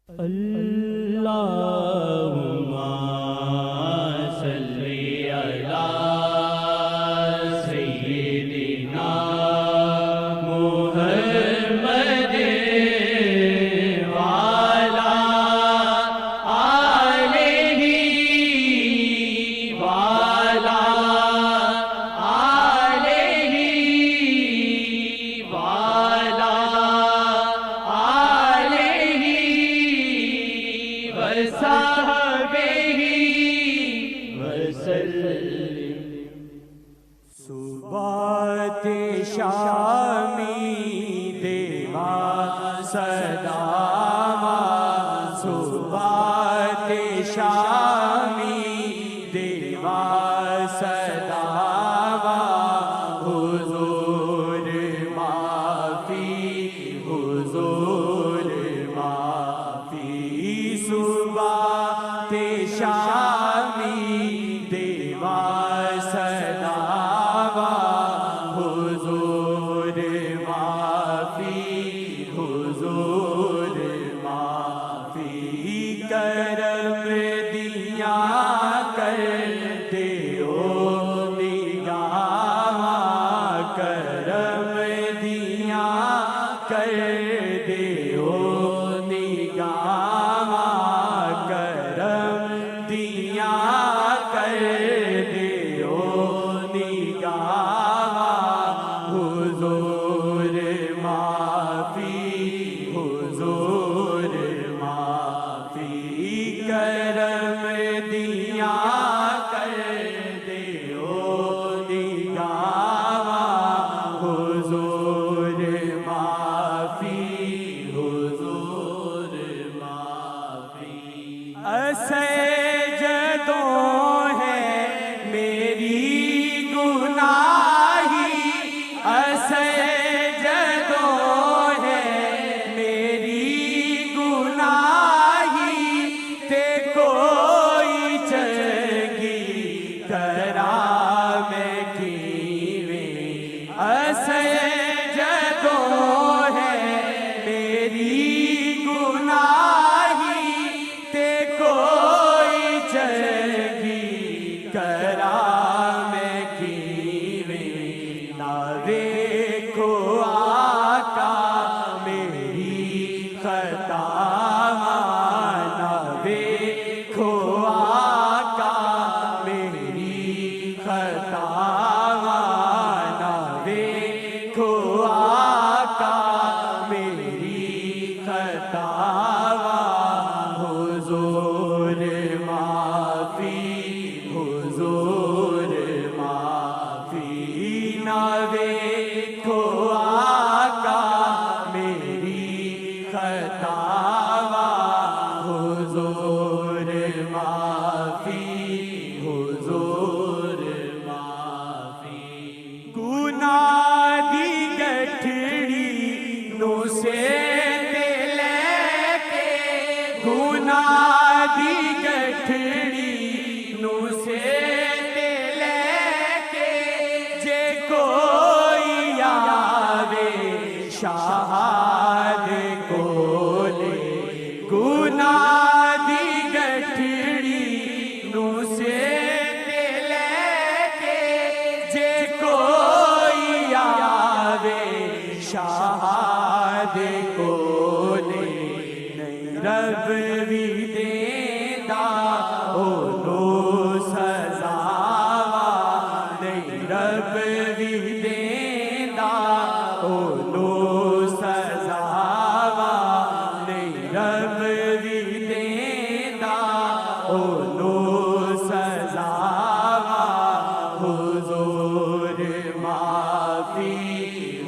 اللہم صلی علی سیدنا محمد وعلی آلہ وعلی آلہ وعلی وصحبہ وسلم۔ صبح شامی دیوا صداما، صبح شامی دیوا صداما، حضور معافی حضور معافی، صبح شامی دیوا صداما، حضور معافی حضور معافی، کرم دیا کر دیو نگاہ، کرم دیا کر دیو نگاہ، کرم دیا کر دیو نگاہ، حضور معافی حضور معافی، کرم دیا کر دیو نگاہ، حضور معافی حضور معافی، سجدوں ہے میری گناہی، سجدوں ہے میری گناہی، تے کوئی چنگی کرا میں کیویں، سجدوں ہے میری گناہی، تے کوئی چنگی کرا میں کیویں، نہ دیکھو آقا میری خطا، نہ دیکھو آقا میری خطا، نہ دیکھو آقا میری خطا، حضور معافی حضور معافی، نہ دیکھو آقا میری خطا، حضور معافی حضور معافی، گناہ دی گٹھڑی نو سے گناہ دی گٹھڑی نو سے لے کے، جے کوئی آوے شہاد کولے، گناہ دی گٹھڑی نو سے لے کے، جے کوئی آوے شہاد کولے، رب بھی دیندا اونو سزا، نہیں رب بھی دیندا اونو سزا، نہیں رب بھی دیندا اونو سزا، حضور معافی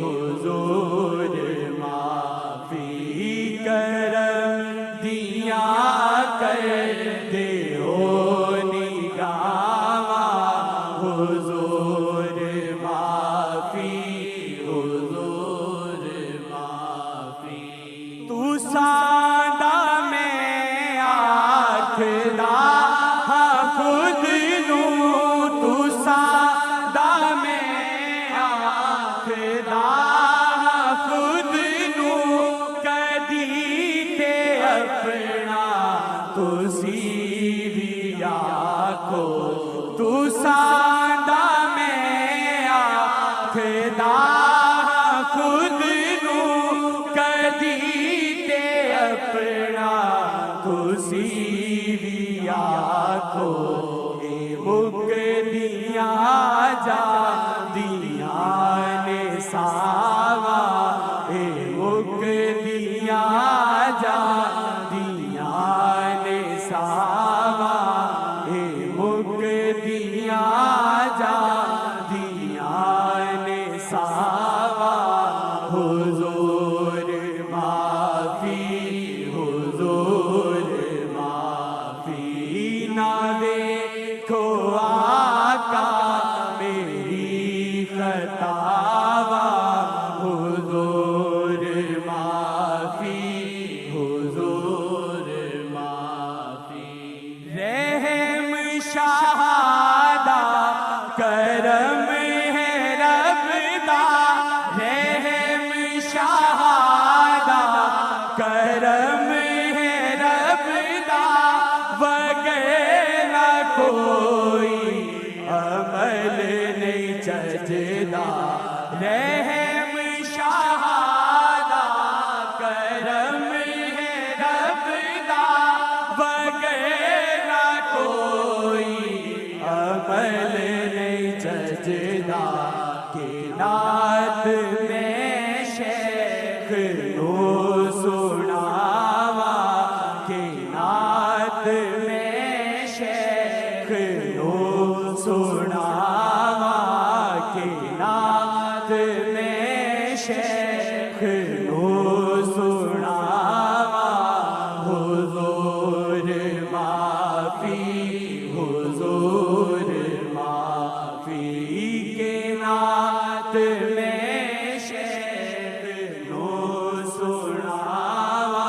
حضور معافی، کرم دیا کر دیو نگاہ، حضور معافی حضور معافی، تو سادہ میں آکھدا سیویا کو تو ساندہ میں آکھدا خود نو کدی تے اپنا تو سیویا کو اے مکدیاں جاندیاں نے ساوا اے مکدیاں جاندیاں نے ساوا اے مکدیاں جاندیاں نے ساوا حضور معافی حضور معافی نہ دیکھو آقا میری خطاوا حضور معافی حضور معافی رحم شہادہ کرم ہے رب دا رحم شہادہ کرم ہے رب دا وغیرہ کوئی عمل نہیں چجدا رحم شہادہ کرم ہے رب دا وغیرہ کوئی عمل نہیں چجدا کائنات میں شیخ نو سناوا کائنات میں شیخ نو سناوا کائنات میں شیخ نو سناوا حضور معافی حضور معافی کائنات میں شیخ نو سناوا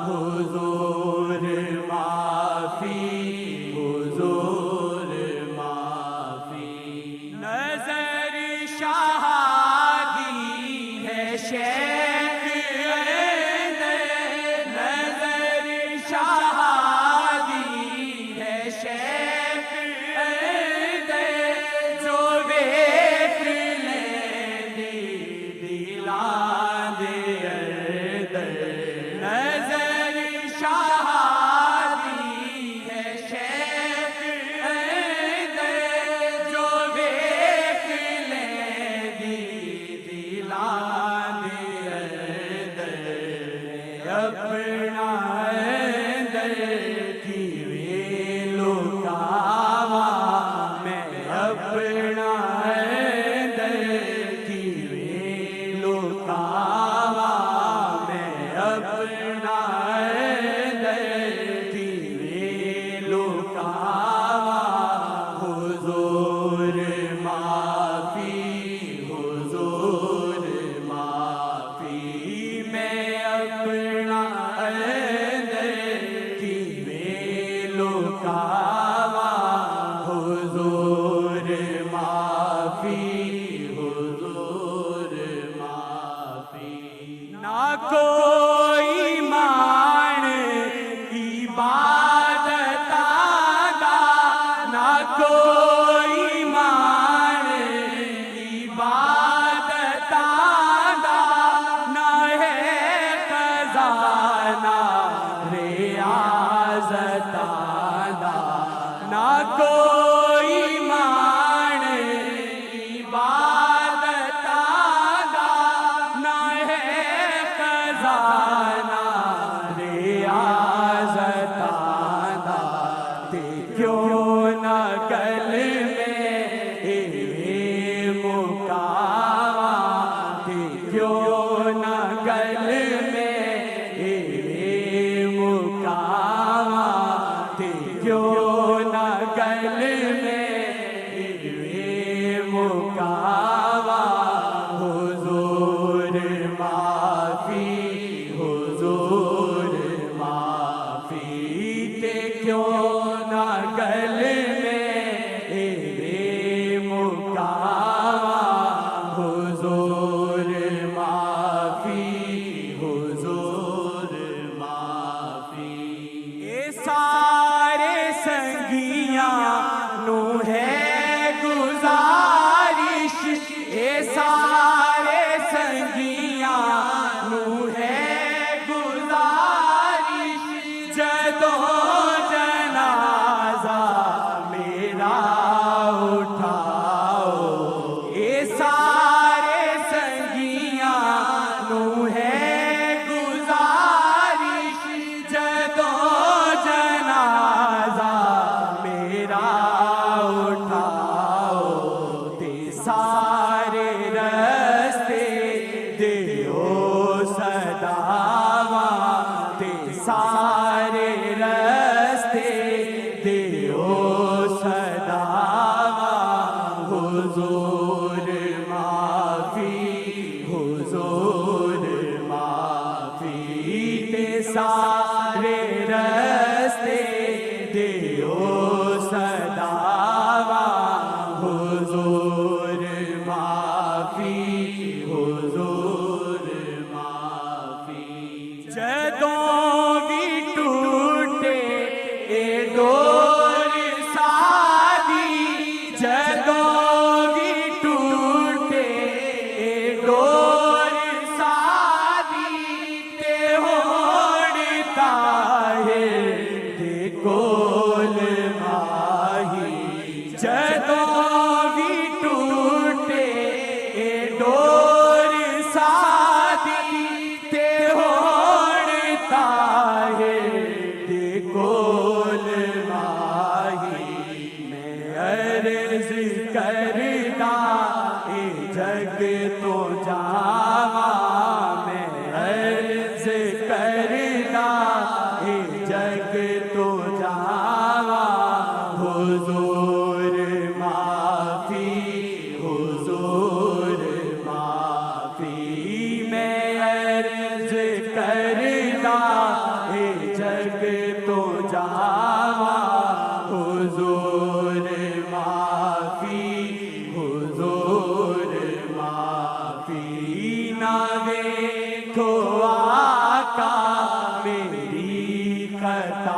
حضور معافی حضور معافی نظر شہادی ہے شیخ نظر شہادی ہے شیخ جو دیکھ لے دلاں دے اندر نظر شہادی ہے شیخ جو دیکھ لے دلاں دے اندر اپنا اندر کیویں لکاوا میں اپنا اندر کیویں لکاوا میں اپنا اندر کیویں لکاوا حضور معافی حضور معافی میں اپنا اندر کیویں لکاوا حضور معافی حضور معافی نہ کوئی مان عبادت دا نہ کوئی مان عبادت دا نہ ہے خزانہ ریاضت دا نہ کوئی مان عبادت دا نہ ہے خزانہ ریاضت دا تے کیوں نہ گل میں ایویں مکاوا تے کیوں نہ گل میں ایویں مکاوا تے کیوں نہ گل سارے رستے دیو صدا حضور معافی حضور معافی تے سارے رستے دیو صدا حضور معافی حضور معافی جدوں بھی ٹوٹے اے ڈور سادی جدوں بھی ٹوٹے اے ڈور سادی تے ہوڑ طاہر دے کول ماہی جدوں بھی ٹوٹے اے ڈور سادی تے ہوڑ طاہر دے کول ماہی میں عرض کردا اے جگ تو جاواں میں عرض کردا اے جگ تو جاواں حضور معافی حضور معافی میں عرض کردا اے جگ تو جاواں حضور معافی حضور معافی نہ ویکھو آقا میری خطا